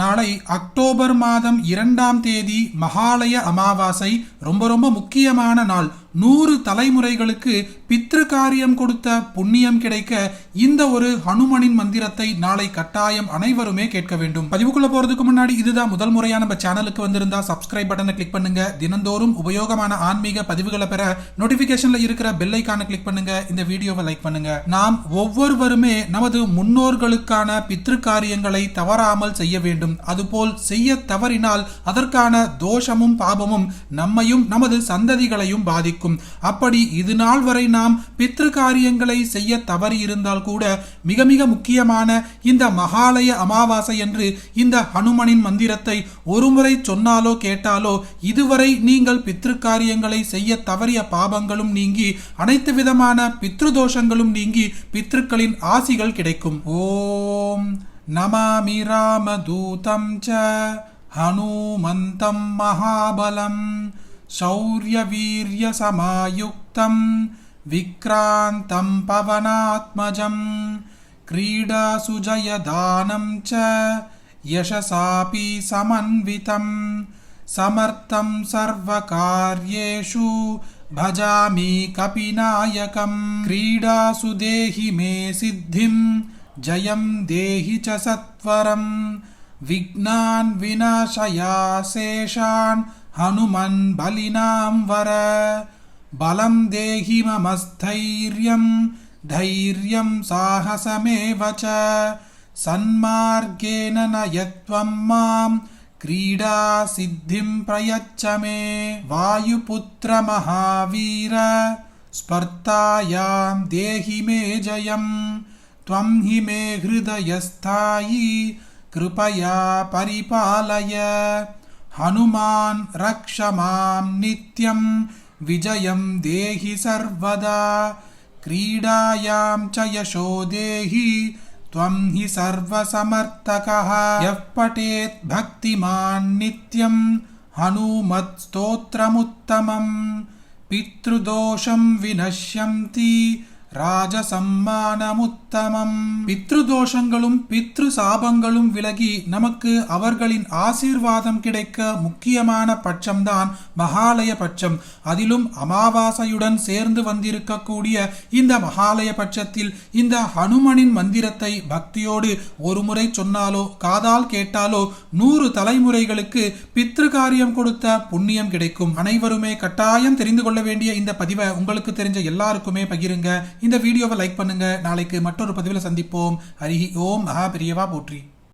நாளை அக்டோபர் மாதம் 2ஆம் தேதி மகாலய அமாவாசை. ரொம்ப முக்கியமான நாள். 100 தலைமுறைகளுக்கு பித்ரு காரியம் கொடுத்த புண்ணியம் கிடைக்க இந்த ஒரு ஹனுமனின் மந்திரத்தை நாளை கட்டாயம் அனைவருமே கேட்க வேண்டும். பதிவுக்குள்ள போறதுக்கு முன்னாடி இதுதான் முதல் முறையா நம்ம சேனலுக்கு வந்திருந்தா சப்ஸ்கிரைப் பட்டனை கிளிக் பண்ணுங்க. தினந்தோறும் உபயோகமான ஆன்மீக பதிவுகளை பெற நோட்டிபிகேஷன்ல இருக்கிற பெல் ஐகானை கிளிக் பண்ணுங்க. இந்த வீடியோவை லைக் பண்ணுங்க. நாம் ஒவ்வொருவருமே நமது முன்னோர்களுக்கான பித்ரு காரியங்களை தவறாமல் செய்ய வேண்டும். அதுபோல் செய்ய தவறினால் அதற்கான தோஷமும் பாபமும் நம்மையும் நமது சந்ததிகளையும் பாதிக்கும். அப்படி இது நாள் வரை நாம் பித்ரு காரியங்களை செய்ய தவறி இருந்தால் கூட மிக முக்கியமான இந்த மகாலய அமாவாசை என்று இந்த ஹனுமனின் மந்திரத்தை ஒருமுறை சொன்னாலோ கேட்டாலோ இதுவரை நீங்கள் பித்ரு காரியங்களை செய்ய தவறிய பாபங்களும் நீங்கி அனைத்து விதமான பித்ரு தோஷங்களும் நீங்கி பித்ருக்களின் ஆசிகள் கிடைக்கும். ஓம் நமாமி ராமதூதம் ச ஹனுமந்தம் மகாபலம் शौर्यवीर्य समायुक्तं विक्रान्तं पवनात्मजं क्रीडासु जयदानं च यशसापि समन्वितं समर्थं सर्वकार्येषु भजामि कपिनायकं क्रीडासु देहि मे सिद्धिं जयं देहि च सत्वरं विघ्नान् विनाशया शेषान् हनुमन् बलिनां वर बलं देहि मम स्थैर्यं धैर्यं साहसमेव च सन्मार्गेण नयत्वं मां क्रीडा सिद्धिं प्रयच्छ मे वायुपुत्र महावीर स्पर्धायां देहि मे जयं त्वं हि मे हृदयस्थायि कृपया परिपालय हनुमान् रक्ष मां नित्यं विजयं देहि सर्वदा क्रीडायां च यशो देहि त्वं हि सर्वसमर्थकः यः पठेत् भक्तिमान् नित्यं हनुमत् स्तोत्रमुत्तमं पितृदोषं विनश्यन्ति ராஜசம்மானமுத்தமம். பித்ருதோஷங்களும் பித்ரு சாபங்களும் விலகி நமக்கு அவர்களின் ஆசீர்வாதம் கிடைக்க முக்கியமான பட்சம்தான் மகாலய பட்சம். அதிலும் அமாவாசையுடன் சேர்ந்து வந்திருக்கக்கூடிய இந்த மகாலய பட்சத்தில் இந்த ஹனுமனின் மந்திரத்தை பக்தியோடு ஒரு முறை சொன்னாலோ காதால் கேட்டாலோ 100 தலைமுறைகளுக்கு பித்ரு காரியம் கொடுத்த புண்ணியம் கிடைக்கும். அனைவருமே கட்டாயம் தெரிந்து கொள்ள வேண்டிய இந்த பதிவை உங்களுக்கு தெரிஞ்ச எல்லாருக்குமே பகிருங்க. இந்த வீடியோவை லைக் பண்ணுங்க. நாளைக்கு மற்றொரு பதிவில் சந்திப்போம். ஹரி ஓம் மகா பெரியவா போற்றி.